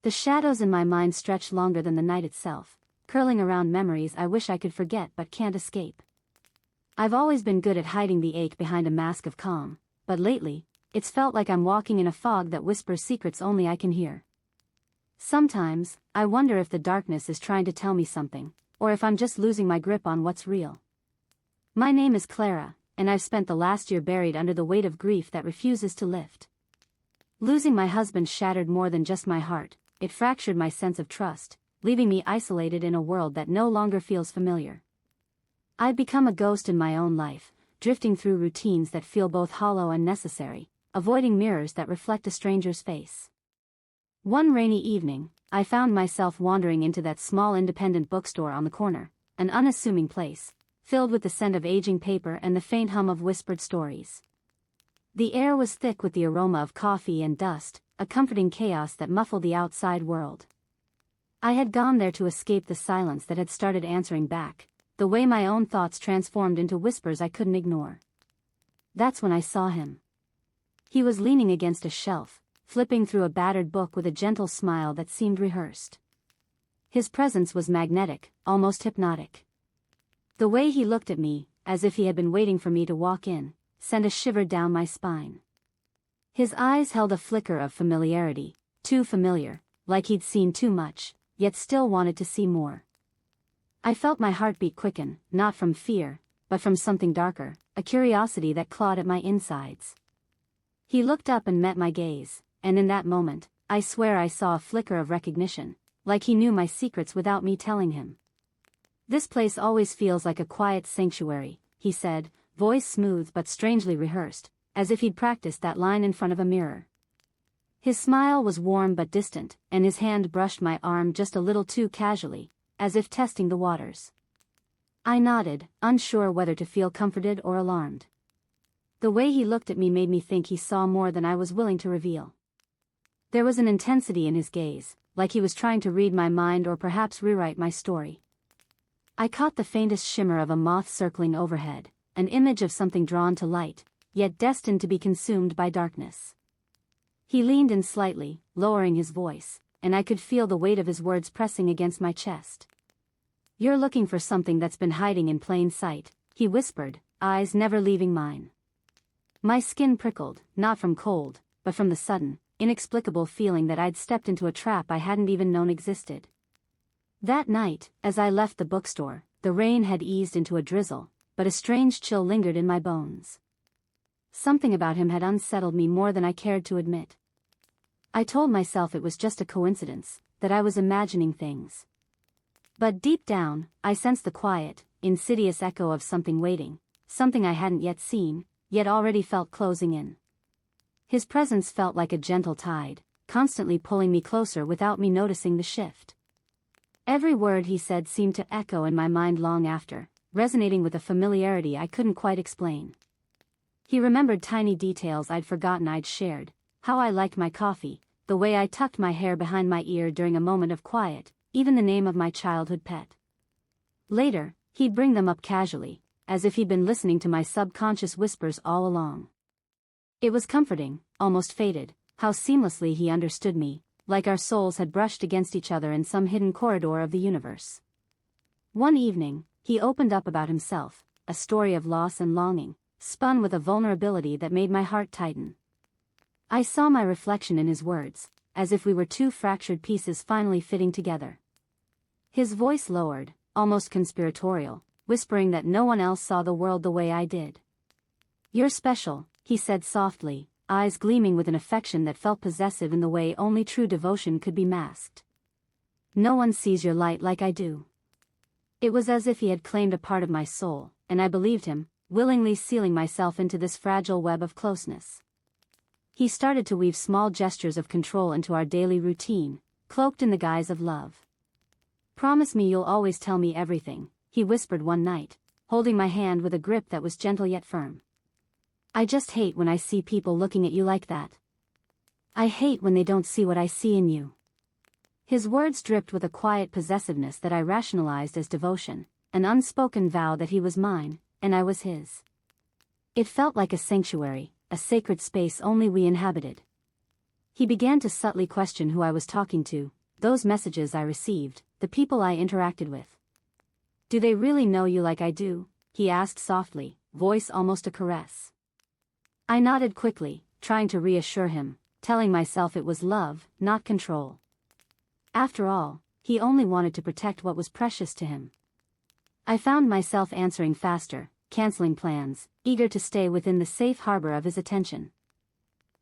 The shadows in my mind stretch longer than the night itself, curling around memories I wish I could forget but can't escape. I've always been good at hiding the ache behind a mask of calm, but lately, it's felt like I'm walking in a fog that whispers secrets only I can hear. Sometimes, I wonder if the darkness is trying to tell me something, or if I'm just losing my grip on what's real. My name is Clara, and I've spent the last year buried under the weight of grief that refuses to lift. Losing my husband shattered more than just my heart, it fractured my sense of trust, leaving me isolated in a world that no longer feels familiar. I've become a ghost in my own life, drifting through routines that feel both hollow and necessary, avoiding mirrors that reflect a stranger's face. One rainy evening, I found myself wandering into that small independent bookstore on the corner, an unassuming place, filled with the scent of aging paper and the faint hum of whispered stories. The air was thick with the aroma of coffee and dust, a comforting chaos that muffled the outside world. I had gone there to escape the silence that had started answering back, the way my own thoughts transformed into whispers I couldn't ignore. That's when I saw him. He was leaning against a shelf, flipping through a battered book with a gentle smile that seemed rehearsed. His presence was magnetic, almost hypnotic. The way he looked at me, as if he had been waiting for me to walk in, sent a shiver down my spine. His eyes held a flicker of familiarity, too familiar, like he'd seen too much, yet still wanted to see more. I felt my heartbeat quicken, not from fear, but from something darker, a curiosity that clawed at my insides. He looked up and met my gaze, and in that moment, I swear I saw a flicker of recognition, like he knew my secrets without me telling him. "This place always feels like a quiet sanctuary," he said, voice smooth but strangely rehearsed, as if he'd practiced that line in front of a mirror. His smile was warm but distant, and his hand brushed my arm just a little too casually, as if testing the waters. I nodded, unsure whether to feel comforted or alarmed. The way he looked at me made me think he saw more than I was willing to reveal. There was an intensity in his gaze, like he was trying to read my mind or perhaps rewrite my story. I caught the faintest shimmer of a moth circling overhead, an image of something drawn to light, yet destined to be consumed by darkness. He leaned in slightly, lowering his voice, and I could feel the weight of his words pressing against my chest. "You're looking for something that's been hiding in plain sight," he whispered, eyes never leaving mine. My skin prickled, not from cold, but from the sudden, inexplicable feeling that I'd stepped into a trap I hadn't even known existed. That night, as I left the bookstore, the rain had eased into a drizzle, but a strange chill lingered in my bones. Something about him had unsettled me more than I cared to admit. I told myself it was just a coincidence, that I was imagining things. But deep down, I sensed the quiet, insidious echo of something waiting, something I hadn't yet seen, yet already felt closing in. His presence felt like a gentle tide, constantly pulling me closer without me noticing the shift. Every word he said seemed to echo in my mind long after, resonating with a familiarity I couldn't quite explain. He remembered tiny details I'd forgotten I'd shared, how I liked my coffee, the way I tucked my hair behind my ear during a moment of quiet, even the name of my childhood pet. Later, he'd bring them up casually, as if he'd been listening to my subconscious whispers all along. It was comforting, almost fated, how seamlessly he understood me, like our souls had brushed against each other in some hidden corridor of the universe. One evening, he opened up about himself, a story of loss and longing, spun with a vulnerability that made my heart tighten. I saw my reflection in his words, as if we were two fractured pieces finally fitting together. His voice lowered, almost conspiratorial, whispering that no one else saw the world the way I did. "You're special," he said softly, eyes gleaming with an affection that felt possessive in the way only true devotion could be masked. "No one sees your light like I do." It was as if he had claimed a part of my soul, and I believed him, willingly sealing myself into this fragile web of closeness. He started to weave small gestures of control into our daily routine, cloaked in the guise of love. "Promise me you'll always tell me everything," he whispered one night, holding my hand with a grip that was gentle yet firm. "I just hate when I see people looking at you like that. I hate when they don't see what I see in you." His words dripped with a quiet possessiveness that I rationalized as devotion, an unspoken vow that he was mine, and I was his. It felt like a sanctuary, a sacred space only we inhabited. He began to subtly question who I was talking to, those messages I received, the people I interacted with. "Do they really know you like I do?" he asked softly, voice almost a caress. I nodded quickly, trying to reassure him, telling myself it was love, not control. After all, he only wanted to protect what was precious to him. I found myself answering faster, canceling plans, eager to stay within the safe harbor of his attention.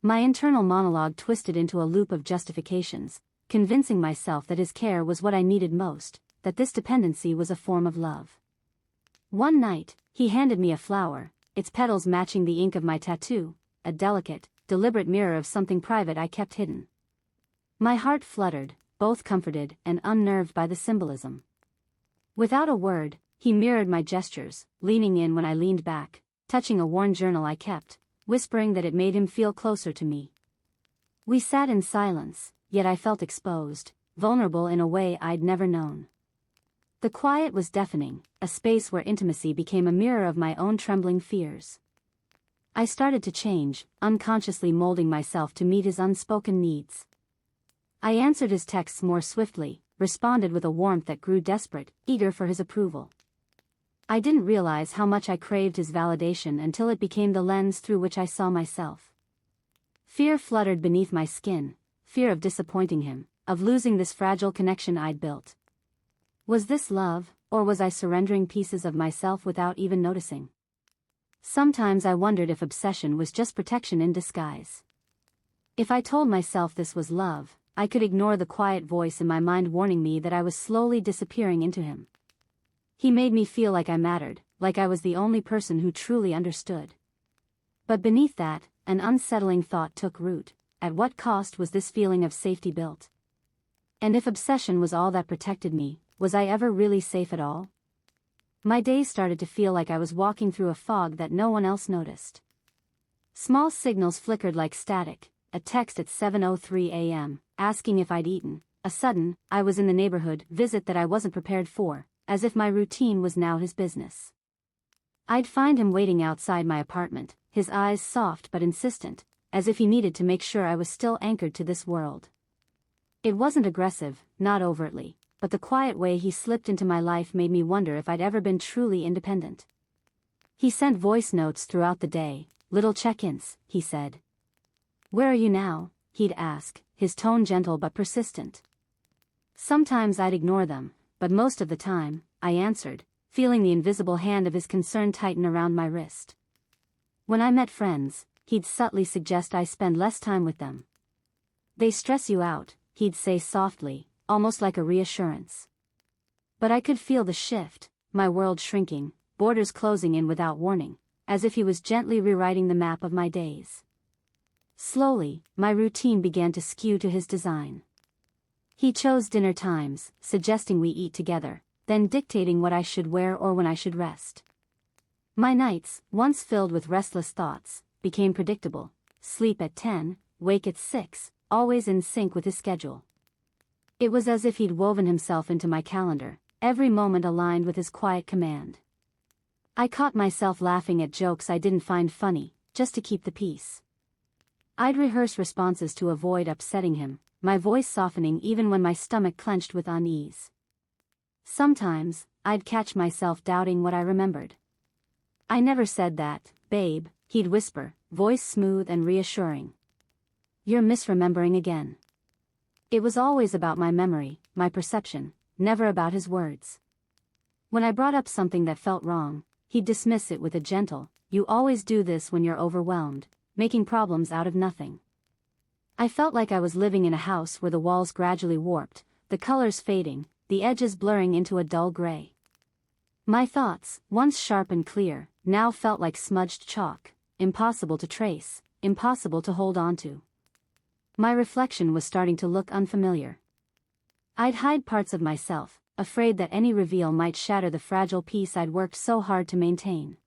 My internal monologue twisted into a loop of justifications, convincing myself that his care was what I needed most, that this dependency was a form of love. One night, he handed me a flower, its petals matching the ink of my tattoo, a delicate, deliberate mirror of something private I kept hidden. My heart fluttered, both comforted and unnerved by the symbolism. Without a word, he mirrored my gestures, leaning in when I leaned back, touching a worn journal I kept, whispering that it made him feel closer to me. We sat in silence, yet I felt exposed, vulnerable in a way I'd never known. The quiet was deafening, a space where intimacy became a mirror of my own trembling fears. I started to change, unconsciously molding myself to meet his unspoken needs. I answered his texts more swiftly, responded with a warmth that grew desperate, eager for his approval. I didn't realize how much I craved his validation until it became the lens through which I saw myself. Fear fluttered beneath my skin, fear of disappointing him, of losing this fragile connection I'd built. Was this love, or was I surrendering pieces of myself without even noticing? Sometimes I wondered if obsession was just protection in disguise. If I told myself this was love, I could ignore the quiet voice in my mind warning me that I was slowly disappearing into him. He made me feel like I mattered, like I was the only person who truly understood. But beneath that, an unsettling thought took root: at what cost was this feeling of safety built? And if obsession was all that protected me, was I ever really safe at all? My days started to feel like I was walking through a fog that no one else noticed. Small signals flickered like static, a text at 7:03 a.m., asking if I'd eaten, a sudden, I was in the neighborhood visit that I wasn't prepared for, as if my routine was now his business. I'd find him waiting outside my apartment, his eyes soft but insistent, as if he needed to make sure I was still anchored to this world. It wasn't aggressive, not overtly, but the quiet way he slipped into my life made me wonder if I'd ever been truly independent. He sent voice notes throughout the day, little check-ins, he said. "Where are you now?" he'd ask, his tone gentle but persistent. Sometimes I'd ignore them, but most of the time, I answered, feeling the invisible hand of his concern tighten around my wrist. When I met friends, he'd subtly suggest I spend less time with them. "They stress you out," he'd say softly, almost like a reassurance. But I could feel the shift, my world shrinking, borders closing in without warning, as if he was gently rewriting the map of my days. Slowly, my routine began to skew to his design. He chose dinner times, suggesting we eat together, then dictating what I should wear or when I should rest. My nights, once filled with restless thoughts, became predictable: sleep at 10, wake at 6, always in sync with his schedule. It was as if he'd woven himself into my calendar, every moment aligned with his quiet command. I caught myself laughing at jokes I didn't find funny, just to keep the peace. I'd rehearse responses to avoid upsetting him, my voice softening even when my stomach clenched with unease. Sometimes, I'd catch myself doubting what I remembered. "I never said that, babe," he'd whisper, voice smooth and reassuring. "You're misremembering again." It was always about my memory, my perception, never about his words. When I brought up something that felt wrong, he'd dismiss it with a gentle, "You always do this when you're overwhelmed," making problems out of nothing. I felt like I was living in a house where the walls gradually warped, the colors fading, the edges blurring into a dull gray. My thoughts, once sharp and clear, now felt like smudged chalk, impossible to trace, impossible to hold on to. My reflection was starting to look unfamiliar. I'd hide parts of myself, afraid that any reveal might shatter the fragile peace I'd worked so hard to maintain.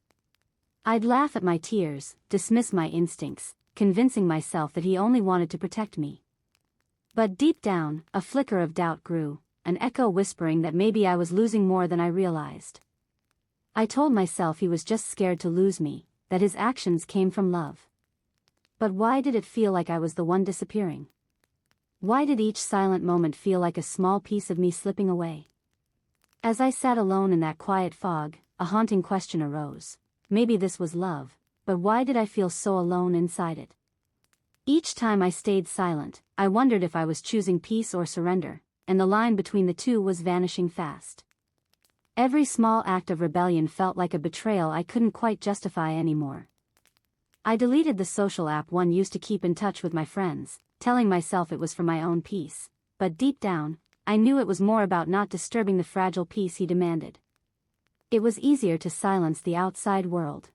I'd laugh at my tears, dismiss my instincts, convincing myself that he only wanted to protect me. But deep down, a flicker of doubt grew, an echo whispering that maybe I was losing more than I realized. I told myself he was just scared to lose me, that his actions came from love. But why did it feel like I was the one disappearing? Why did each silent moment feel like a small piece of me slipping away? As I sat alone in that quiet fog, a haunting question arose. Maybe this was love, but why did I feel so alone inside it? Each time I stayed silent, I wondered if I was choosing peace or surrender, and the line between the two was vanishing fast. Every small act of rebellion felt like a betrayal I couldn't quite justify anymore. I deleted the social app one used to keep in touch with my friends, telling myself it was for my own peace, but deep down, I knew it was more about not disturbing the fragile peace he demanded. It was easier to silence the outside world.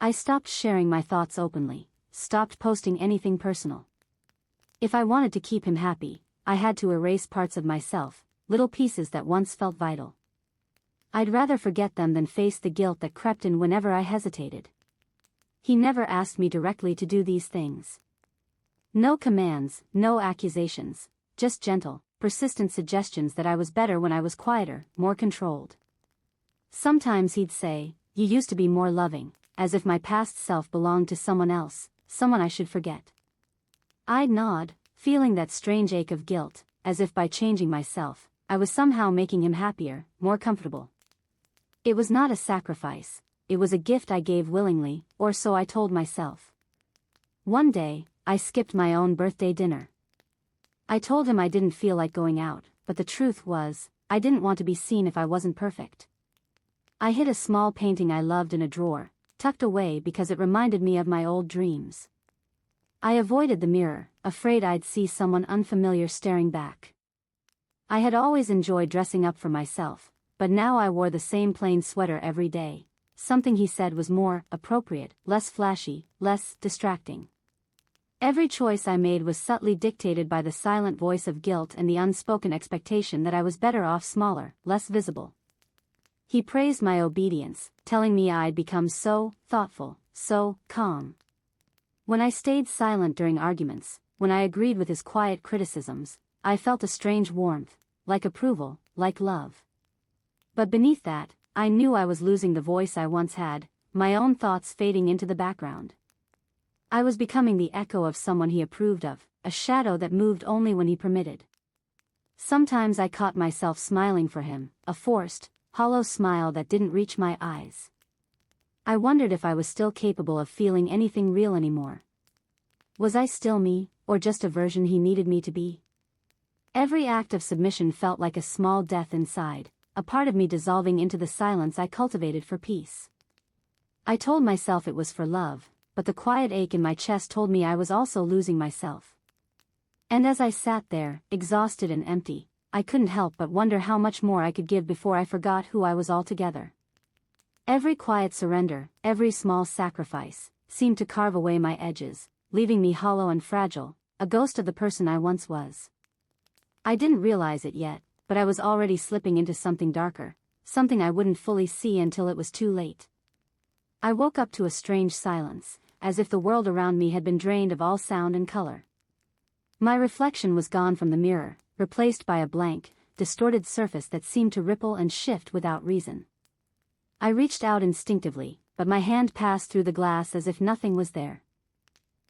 I stopped sharing my thoughts openly, stopped posting anything personal. If I wanted to keep him happy, I had to erase parts of myself, little pieces that once felt vital. I'd rather forget them than face the guilt that crept in whenever I hesitated. He never asked me directly to do these things. No commands, no accusations, just gentle, persistent suggestions that I was better when I was quieter, more controlled. Sometimes he'd say, "You used to be more loving," as if my past self belonged to someone else, someone I should forget. I'd nod, feeling that strange ache of guilt, as if by changing myself, I was somehow making him happier, more comfortable. It was not a sacrifice, it was a gift I gave willingly, or so I told myself. One day, I skipped my own birthday dinner. I told him I didn't feel like going out, but the truth was, I didn't want to be seen if I wasn't perfect. I hid a small painting I loved in a drawer, tucked away because it reminded me of my old dreams. I avoided the mirror, afraid I'd see someone unfamiliar staring back. I had always enjoyed dressing up for myself, but now I wore the same plain sweater every day. Something he said was more appropriate, less flashy, less distracting. Every choice I made was subtly dictated by the silent voice of guilt and the unspoken expectation that I was better off smaller, less visible. He praised my obedience, telling me I'd become so thoughtful, so calm. When I stayed silent during arguments, when I agreed with his quiet criticisms, I felt a strange warmth, like approval, like love. But beneath that, I knew I was losing the voice I once had, my own thoughts fading into the background. I was becoming the echo of someone he approved of, a shadow that moved only when he permitted. Sometimes I caught myself smiling for him, a forced, hollow smile that didn't reach my eyes. I wondered if I was still capable of feeling anything real anymore. Was I still me, or just a version he needed me to be? Every act of submission felt like a small death inside, a part of me dissolving into the silence I cultivated for peace. I told myself it was for love, but the quiet ache in my chest told me I was also losing myself. And as I sat there, exhausted and empty, I couldn't help but wonder how much more I could give before I forgot who I was altogether. Every quiet surrender, every small sacrifice, seemed to carve away my edges, leaving me hollow and fragile, a ghost of the person I once was. I didn't realize it yet, but I was already slipping into something darker, something I wouldn't fully see until it was too late. I woke up to a strange silence, as if the world around me had been drained of all sound and color. My reflection was gone from the mirror, replaced by a blank, distorted surface that seemed to ripple and shift without reason. I reached out instinctively, but my hand passed through the glass as if nothing was there.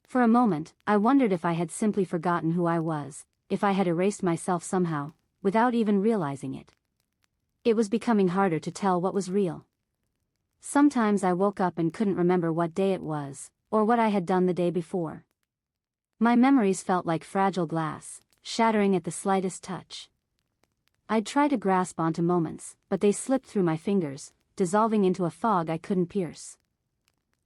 For a moment, I wondered if I had simply forgotten who I was, if I had erased myself somehow, without even realizing it. It was becoming harder to tell what was real. Sometimes I woke up and couldn't remember what day it was, or what I had done the day before. My memories felt like fragile glass, shattering at the slightest touch. I'd try to grasp onto moments, but they slipped through my fingers, dissolving into a fog I couldn't pierce.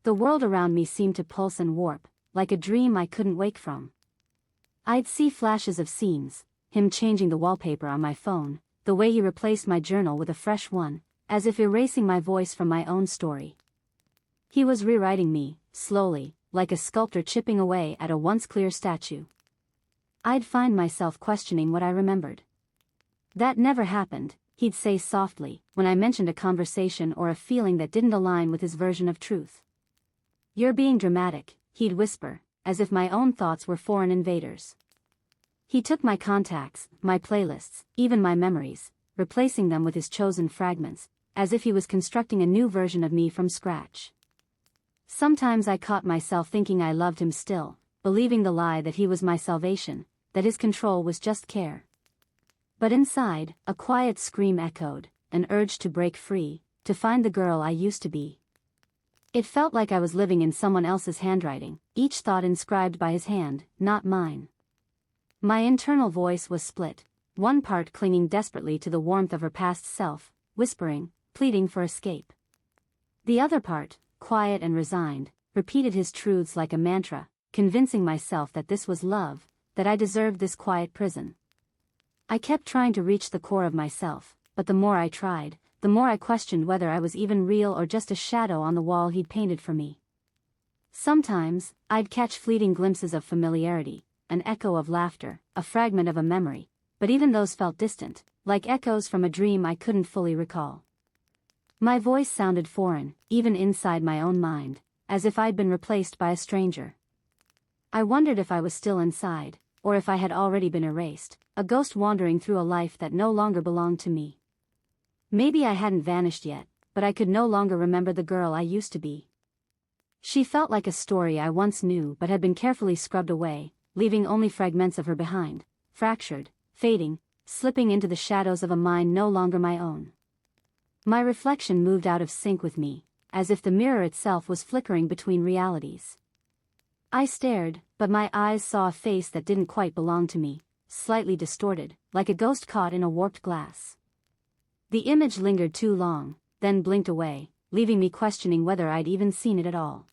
The world around me seemed to pulse and warp, like a dream I couldn't wake from. I'd see flashes of scenes, him changing the wallpaper on my phone, the way he replaced my journal with a fresh one, as if erasing my voice from my own story. He was rewriting me, slowly, like a sculptor chipping away at a once clear statue. I'd find myself questioning what I remembered. "That never happened," he'd say softly, when I mentioned a conversation or a feeling that didn't align with his version of truth. "You're being dramatic," he'd whisper, as if my own thoughts were foreign invaders. He took my contacts, my playlists, even my memories, replacing them with his chosen fragments, as if he was constructing a new version of me from scratch. Sometimes I caught myself thinking I loved him still, believing the lie that he was my salvation, that his control was just care. But inside, a quiet scream echoed, an urge to break free, to find the girl I used to be. It felt like I was living in someone else's handwriting, each thought inscribed by his hand, not mine. My internal voice was split, one part clinging desperately to the warmth of her past self, whispering, pleading for escape. The other part, quiet and resigned, repeated his truths like a mantra, convincing myself that this was love, that I deserved this quiet prison. I kept trying to reach the core of myself, but the more I tried, the more I questioned whether I was even real or just a shadow on the wall he'd painted for me. Sometimes, I'd catch fleeting glimpses of familiarity, an echo of laughter, a fragment of a memory, but even those felt distant, like echoes from a dream I couldn't fully recall. My voice sounded foreign, even inside my own mind, as if I'd been replaced by a stranger. I wondered if I was still inside, or if I had already been erased, a ghost wandering through a life that no longer belonged to me. Maybe I hadn't vanished yet, but I could no longer remember the girl I used to be. She felt like a story I once knew but had been carefully scrubbed away, leaving only fragments of her behind, fractured, fading, slipping into the shadows of a mind no longer my own. My reflection moved out of sync with me, as if the mirror itself was flickering between realities. I stared, but my eyes saw a face that didn't quite belong to me, slightly distorted, like a ghost caught in a warped glass. The image lingered too long, then blinked away, leaving me questioning whether I'd even seen it at all.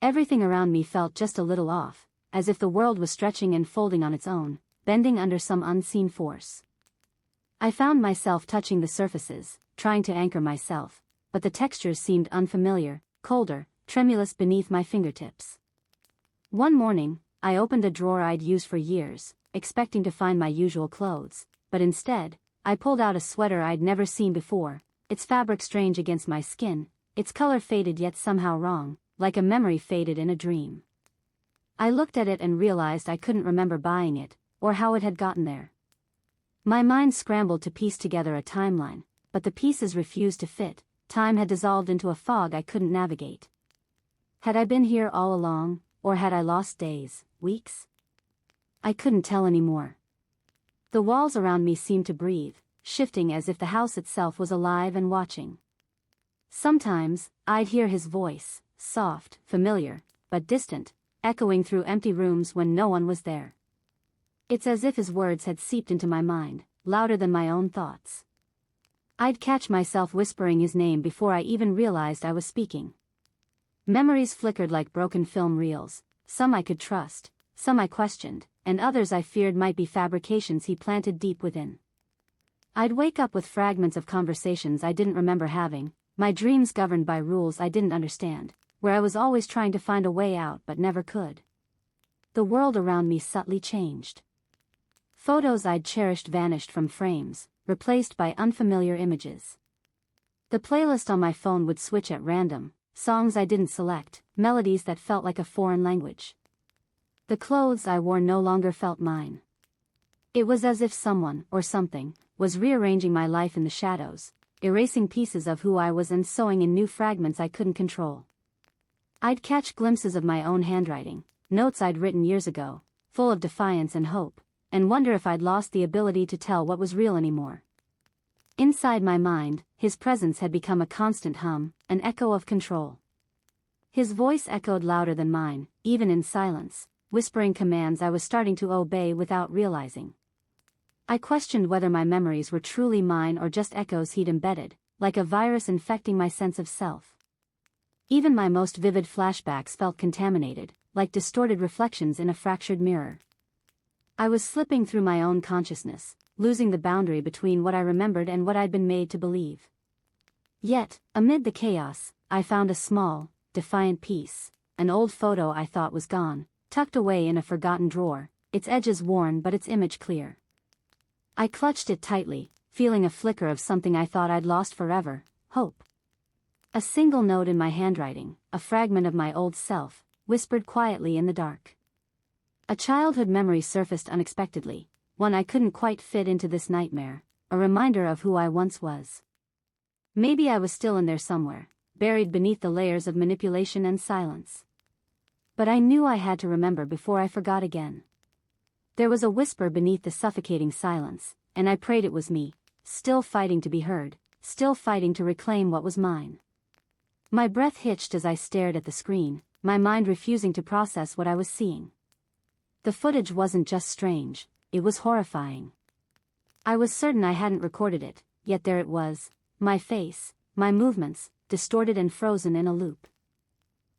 Everything around me felt just a little off, as if the world was stretching and folding on its own, bending under some unseen force. I found myself touching the surfaces, trying to anchor myself, but the textures seemed unfamiliar, colder, tremulous beneath my fingertips. One morning, I opened a drawer I'd used for years, expecting to find my usual clothes, but instead, I pulled out a sweater I'd never seen before, its fabric strange against my skin, its color faded yet somehow wrong, like a memory faded in a dream. I looked at it and realized I couldn't remember buying it, or how it had gotten there. My mind scrambled to piece together a timeline, but the pieces refused to fit. Time had dissolved into a fog I couldn't navigate. Had I been here all along, or had I lost days, weeks? I couldn't tell anymore. The walls around me seemed to breathe, shifting as if the house itself was alive and watching. Sometimes, I'd hear his voice, soft, familiar, but distant, echoing through empty rooms when no one was there. It's as if his words had seeped into my mind, louder than my own thoughts. I'd catch myself whispering his name before I even realized I was speaking. Memories flickered like broken film reels, some I could trust, some I questioned, and others I feared might be fabrications he planted deep within. I'd wake up with fragments of conversations I didn't remember having, my dreams governed by rules I didn't understand, where I was always trying to find a way out but never could. The world around me subtly changed. Photos I'd cherished vanished from frames, replaced by unfamiliar images. The playlist on my phone would switch at random, songs I didn't select, melodies that felt like a foreign language. The clothes I wore no longer felt mine. It was as if someone, or something, was rearranging my life in the shadows, erasing pieces of who I was and sewing in new fragments I couldn't control. I'd catch glimpses of my own handwriting, notes I'd written years ago, full of defiance and hope, and wonder if I'd lost the ability to tell what was real anymore. Inside my mind, his presence had become a constant hum, an echo of control. His voice echoed louder than mine, even in silence, whispering commands I was starting to obey without realizing. I questioned whether my memories were truly mine or just echoes he'd embedded, like a virus infecting my sense of self. Even my most vivid flashbacks felt contaminated, like distorted reflections in a fractured mirror. I was slipping through my own consciousness, losing the boundary between what I remembered and what I'd been made to believe. Yet, amid the chaos, I found a small, defiant piece, an old photo I thought was gone, tucked away in a forgotten drawer, its edges worn but its image clear. I clutched it tightly, feeling a flicker of something I thought I'd lost forever, hope. A single note in my handwriting, a fragment of my old self, whispered quietly in the dark. A childhood memory surfaced unexpectedly, one I couldn't quite fit into this nightmare, a reminder of who I once was. Maybe I was still in there somewhere, buried beneath the layers of manipulation and silence. But I knew I had to remember before I forgot again. There was a whisper beneath the suffocating silence, and I prayed it was me, still fighting to be heard, still fighting to reclaim what was mine. My breath hitched as I stared at the screen, my mind refusing to process what I was seeing. The footage wasn't just strange, it was horrifying. I was certain I hadn't recorded it, yet there it was, my face, my movements, distorted and frozen in a loop.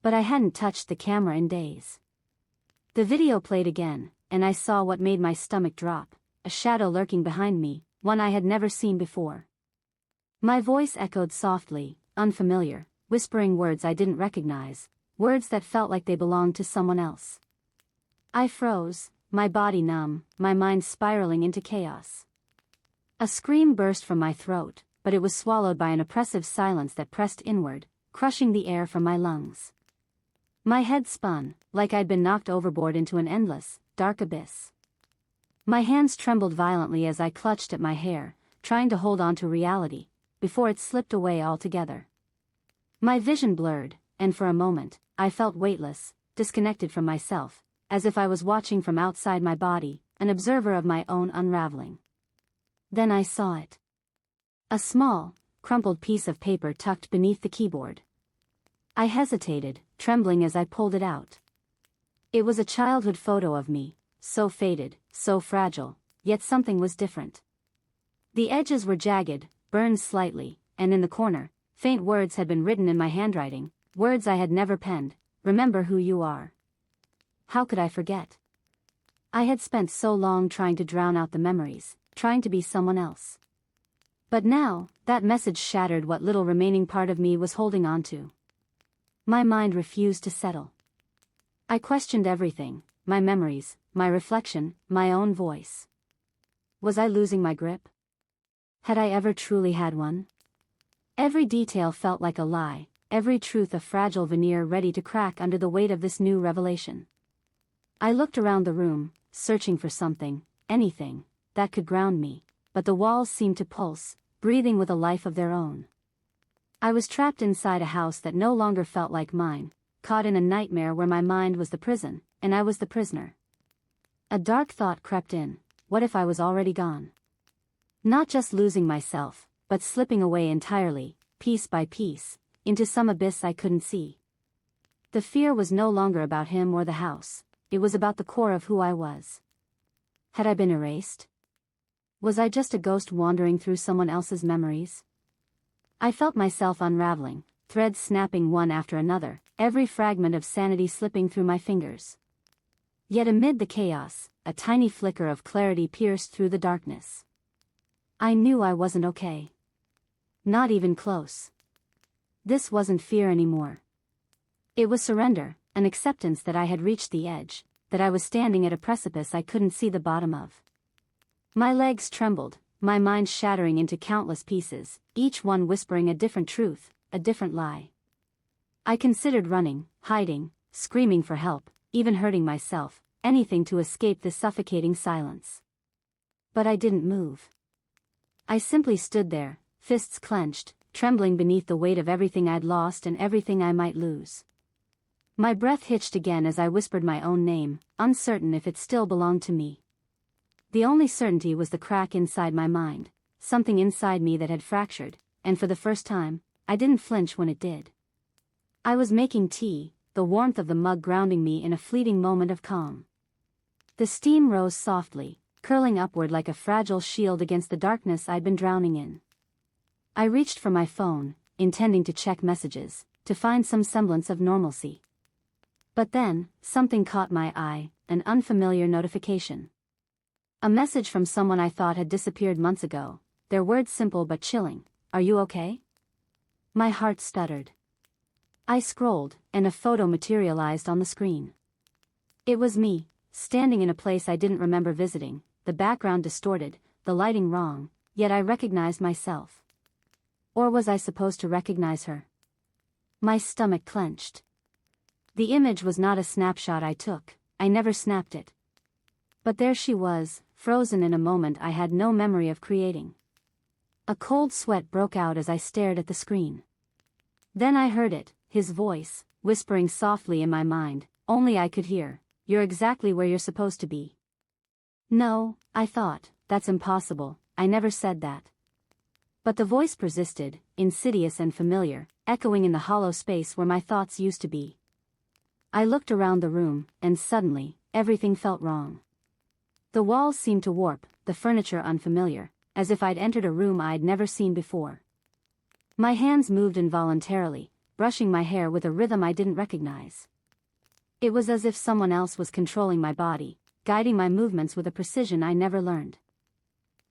But I hadn't touched the camera in days. The video played again, and I saw what made my stomach drop, a shadow lurking behind me, one I had never seen before. My voice echoed softly, unfamiliar, whispering words I didn't recognize, words that felt like they belonged to someone else. I froze, my body numb, my mind spiraling into chaos. A scream burst from my throat, but it was swallowed by an oppressive silence that pressed inward, crushing the air from my lungs. My head spun, like I'd been knocked overboard into an endless, dark abyss. My hands trembled violently as I clutched at my hair, trying to hold on to reality, before it slipped away altogether. My vision blurred, and for a moment, I felt weightless, disconnected from myself, as if I was watching from outside my body, an observer of my own unraveling. Then I saw it. A small, crumpled piece of paper tucked beneath the keyboard. I hesitated, trembling as I pulled it out. It was a childhood photo of me, so faded, so fragile, yet something was different. The edges were jagged, burned slightly, and in the corner, faint words had been written in my handwriting, words I had never penned, "Remember who you are." How could I forget? I had spent so long trying to drown out the memories, trying to be someone else. But now, that message shattered what little remaining part of me was holding on to. My mind refused to settle. I questioned everything, my memories, my reflection, my own voice. Was I losing my grip? Had I ever truly had one? Every detail felt like a lie, every truth a fragile veneer ready to crack under the weight of this new revelation. I looked around the room, searching for something, anything, that could ground me, but the walls seemed to pulse, breathing with a life of their own. I was trapped inside a house that no longer felt like mine, caught in a nightmare where my mind was the prison, and I was the prisoner. A dark thought crept in, what if I was already gone? Not just losing myself, but slipping away entirely, piece by piece, into some abyss I couldn't see. The fear was no longer about him or the house, it was about the core of who I was. Had I been erased? Was I just a ghost wandering through someone else's memories? I felt myself unraveling, threads snapping one after another, every fragment of sanity slipping through my fingers. Yet amid the chaos, a tiny flicker of clarity pierced through the darkness. I knew I wasn't okay. Not even close. This wasn't fear anymore. It was surrender, an acceptance that I had reached the edge, that I was standing at a precipice I couldn't see the bottom of. My legs trembled, my mind shattering into countless pieces, each one whispering a different truth, a different lie. I considered running, hiding, screaming for help, even hurting myself, anything to escape this suffocating silence. But I didn't move. I simply stood there, fists clenched, trembling beneath the weight of everything I'd lost and everything I might lose. My breath hitched again as I whispered my own name, uncertain if it still belonged to me. The only certainty was the crack inside my mind, something inside me that had fractured, and for the first time, I didn't flinch when it did. I was making tea, the warmth of the mug grounding me in a fleeting moment of calm. The steam rose softly, curling upward like a fragile shield against the darkness I'd been drowning in. I reached for my phone, intending to check messages, to find some semblance of normalcy. But then, something caught my eye, an unfamiliar notification. A message from someone I thought had disappeared months ago, their words simple but chilling, "Are you okay?" My heart stuttered. I scrolled, and a photo materialized on the screen. It was me, standing in a place I didn't remember visiting, the background distorted, the lighting wrong, yet I recognized myself. Or was I supposed to recognize her? My stomach clenched. The image was not a snapshot I took, I never snapped it. But there she was, frozen in a moment I had no memory of creating. A cold sweat broke out as I stared at the screen. Then I heard it, his voice, whispering softly in my mind, only I could hear, "You're exactly where you're supposed to be." No, I thought, that's impossible, I never said that. But the voice persisted, insidious and familiar, echoing in the hollow space where my thoughts used to be. I looked around the room, and suddenly, everything felt wrong. The walls seemed to warp, the furniture unfamiliar, as if I'd entered a room I'd never seen before. My hands moved involuntarily, brushing my hair with a rhythm I didn't recognize. It was as if someone else was controlling my body, guiding my movements with a precision I never learned.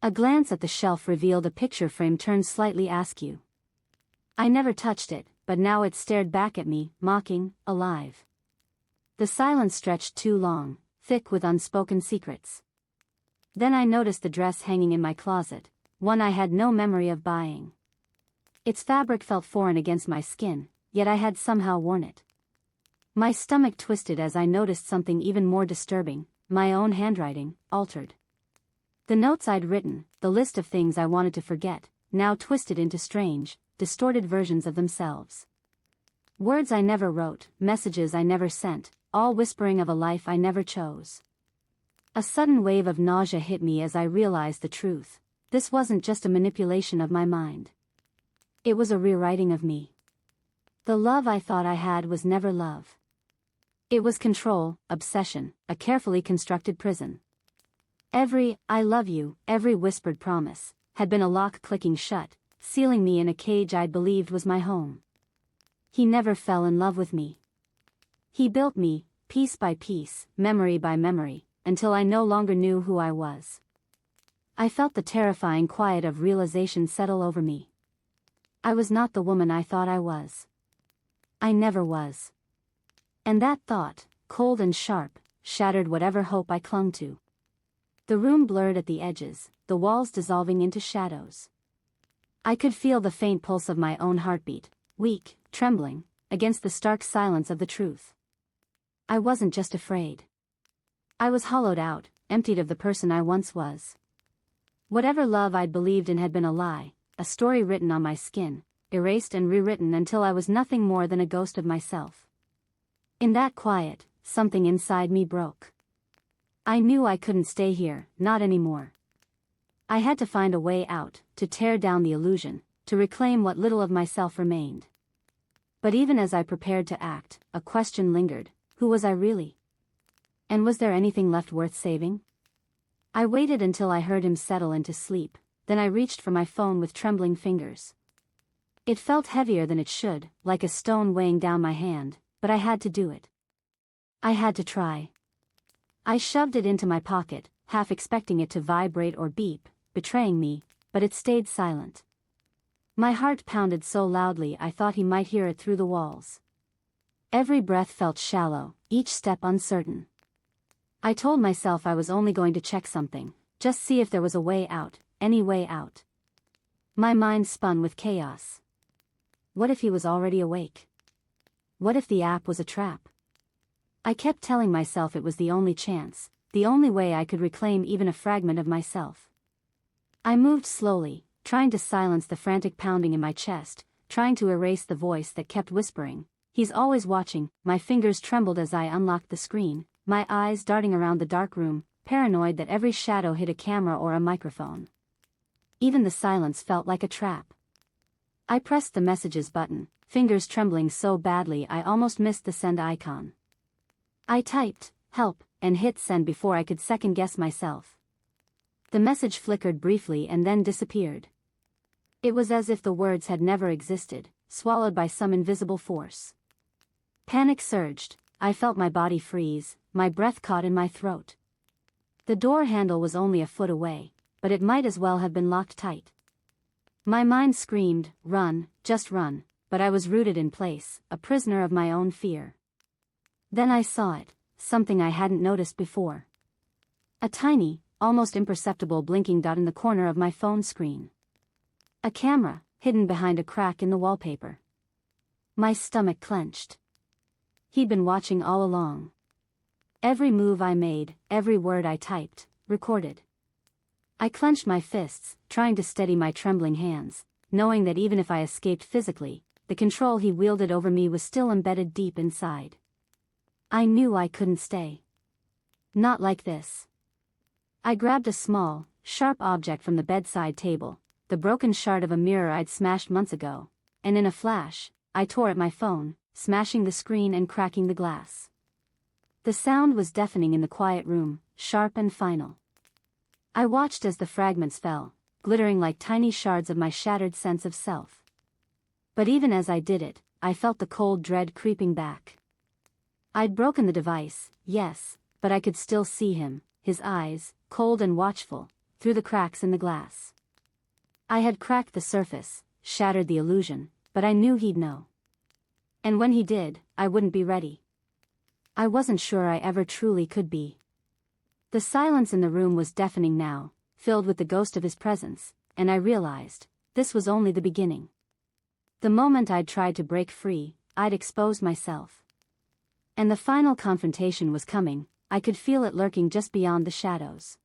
A glance at the shelf revealed a picture frame turned slightly askew. I never touched it, but now it stared back at me, mocking, alive. The silence stretched too long, thick with unspoken secrets. Then I noticed the dress hanging in my closet, one I had no memory of buying. Its fabric felt foreign against my skin, yet I had somehow worn it. My stomach twisted as I noticed something even more disturbing, my own handwriting, altered. The notes I'd written, the list of things I wanted to forget, now twisted into strange, distorted versions of themselves. Words I never wrote, messages I never sent, all whispering of a life I never chose. A sudden wave of nausea hit me as I realized the truth. This wasn't just a manipulation of my mind. It was a rewriting of me. The love I thought I had was never love. It was control, obsession, a carefully constructed prison. Every "I love you," every whispered promise, had been a lock clicking shut, sealing me in a cage I'd believed was my home. He never fell in love with me. He built me, piece by piece, memory by memory, until I no longer knew who I was. I felt the terrifying quiet of realization settle over me. I was not the woman I thought I was. I never was. And that thought, cold and sharp, shattered whatever hope I clung to. The room blurred at the edges, the walls dissolving into shadows. I could feel the faint pulse of my own heartbeat, weak, trembling, against the stark silence of the truth. I wasn't just afraid. I was hollowed out, emptied of the person I once was. Whatever love I'd believed in had been a lie, a story written on my skin, erased and rewritten until I was nothing more than a ghost of myself. In that quiet, something inside me broke. I knew I couldn't stay here, not anymore. I had to find a way out, to tear down the illusion, to reclaim what little of myself remained. But even as I prepared to act, a question lingered: who was I really? And was there anything left worth saving? I waited until I heard him settle into sleep, then I reached for my phone with trembling fingers. It felt heavier than it should, like a stone weighing down my hand, but I had to do it. I had to try. I shoved it into my pocket, half expecting it to vibrate or beep, betraying me, but it stayed silent. My heart pounded so loudly I thought he might hear it through the walls. Every breath felt shallow, each step uncertain. I told myself I was only going to check something, just see if there was a way out, any way out. My mind spun with chaos. What if he was already awake? What if the app was a trap? I kept telling myself it was the only chance, the only way I could reclaim even a fragment of myself. I moved slowly, trying to silence the frantic pounding in my chest, trying to erase the voice that kept whispering, "He's always watching." My fingers trembled as I unlocked the screen, my eyes darting around the dark room, paranoid that every shadow hid a camera or a microphone. Even the silence felt like a trap. I pressed the messages button, fingers trembling so badly I almost missed the send icon. I typed, "help," and hit send before I could second-guess myself. The message flickered briefly and then disappeared. It was as if the words had never existed, swallowed by some invisible force. Panic surged. I felt my body freeze, my breath caught in my throat. The door handle was only a foot away, but it might as well have been locked tight. My mind screamed, "Run, just run," but I was rooted in place, a prisoner of my own fear. Then I saw it, something I hadn't noticed before. A tiny, almost imperceptible blinking dot in the corner of my phone screen. A camera, hidden behind a crack in the wallpaper. My stomach clenched. He'd been watching all along. Every move I made, every word I typed, recorded. I clenched my fists, trying to steady my trembling hands, knowing that even if I escaped physically, the control he wielded over me was still embedded deep inside. I knew I couldn't stay. Not like this. I grabbed a small, sharp object from the bedside table, the broken shard of a mirror I'd smashed months ago, and in a flash, I tore at my phone, smashing the screen and cracking the glass. The sound was deafening in the quiet room, sharp and final. I watched as the fragments fell, glittering like tiny shards of my shattered sense of self. But even as I did it, I felt the cold dread creeping back. I'd broken the device, yes, but I could still see him, his eyes, cold and watchful, through the cracks in the glass. I had cracked the surface, shattered the illusion, but I knew he'd know. And when he did, I wouldn't be ready. I wasn't sure I ever truly could be. The silence in the room was deafening now, filled with the ghost of his presence, and I realized, this was only the beginning. The moment I'd tried to break free, I'd exposed myself. And the final confrontation was coming, I could feel it lurking just beyond the shadows.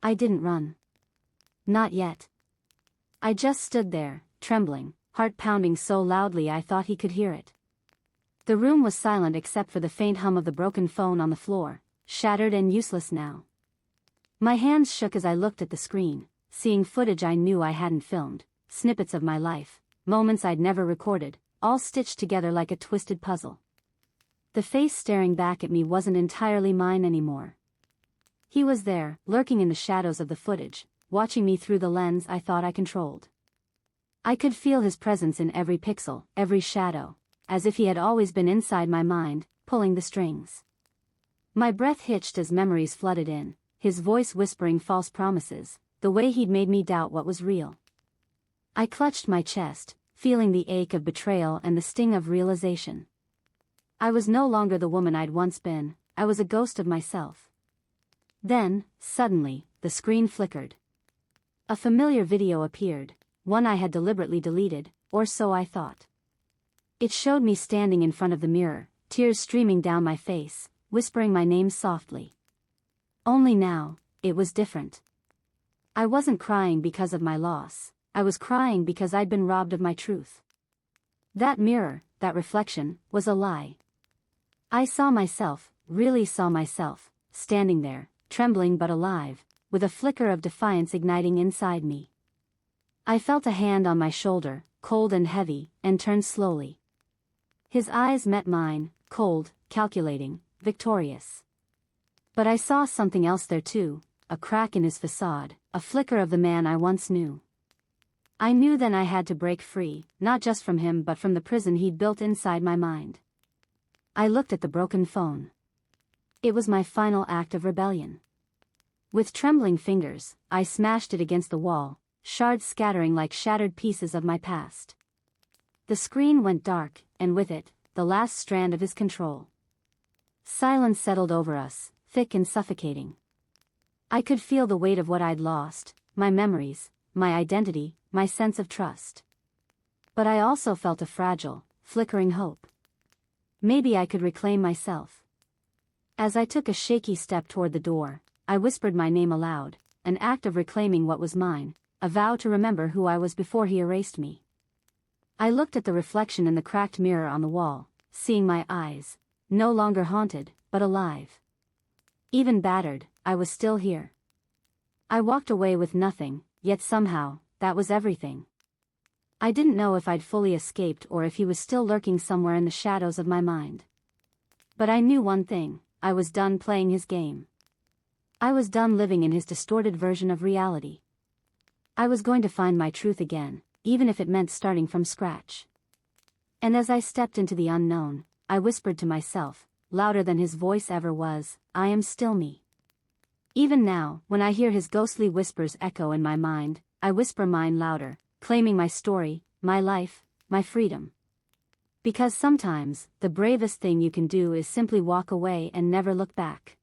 I didn't run. Not yet. I just stood there, trembling, heart pounding so loudly I thought he could hear it. The room was silent except for the faint hum of the broken phone on the floor, shattered and useless now. My hands shook as I looked at the screen, seeing footage I knew I hadn't filmed, snippets of my life, moments I'd never recorded, all stitched together like a twisted puzzle. The face staring back at me wasn't entirely mine anymore. He was there, lurking in the shadows of the footage, watching me through the lens I thought I controlled. I could feel his presence in every pixel, every shadow, as if he had always been inside my mind, pulling the strings. My breath hitched as memories flooded in, his voice whispering false promises, the way he'd made me doubt what was real. I clutched my chest, feeling the ache of betrayal and the sting of realization. I was no longer the woman I'd once been, I was a ghost of myself. Then, suddenly, the screen flickered. A familiar video appeared, one I had deliberately deleted, or so I thought. It showed me standing in front of the mirror, tears streaming down my face, whispering my name softly. Only now, it was different. I wasn't crying because of my loss, I was crying because I'd been robbed of my truth. That mirror, that reflection, was a lie. I saw myself, really saw myself, standing there, trembling but alive, with a flicker of defiance igniting inside me. I felt a hand on my shoulder, cold and heavy, and turned slowly. His eyes met mine, cold, calculating, victorious. But I saw something else there too, a crack in his facade, a flicker of the man I once knew. I knew then I had to break free, not just from him but from the prison he'd built inside my mind. I looked at the broken phone. It was my final act of rebellion. With trembling fingers, I smashed it against the wall, shards scattering like shattered pieces of my past. The screen went dark, and with it, the last strand of his control. Silence settled over us, thick and suffocating. I could feel the weight of what I'd lost, my memories, my identity, my sense of trust. But I also felt a fragile, flickering hope. Maybe I could reclaim myself. As I took a shaky step toward the door, I whispered my name aloud, an act of reclaiming what was mine, a vow to remember who I was before he erased me. I looked at the reflection in the cracked mirror on the wall, seeing my eyes, no longer haunted, but alive. Even battered, I was still here. I walked away with nothing, yet somehow, that was everything. I didn't know if I'd fully escaped or if he was still lurking somewhere in the shadows of my mind. But I knew one thing, I was done playing his game. I was done living in his distorted version of reality. I was going to find my truth again, even if it meant starting from scratch. And as I stepped into the unknown, I whispered to myself, louder than his voice ever was, I am still me. Even now, when I hear his ghostly whispers echo in my mind, I whisper mine louder, claiming my story, my life, my freedom. Because sometimes, the bravest thing you can do is simply walk away and never look back.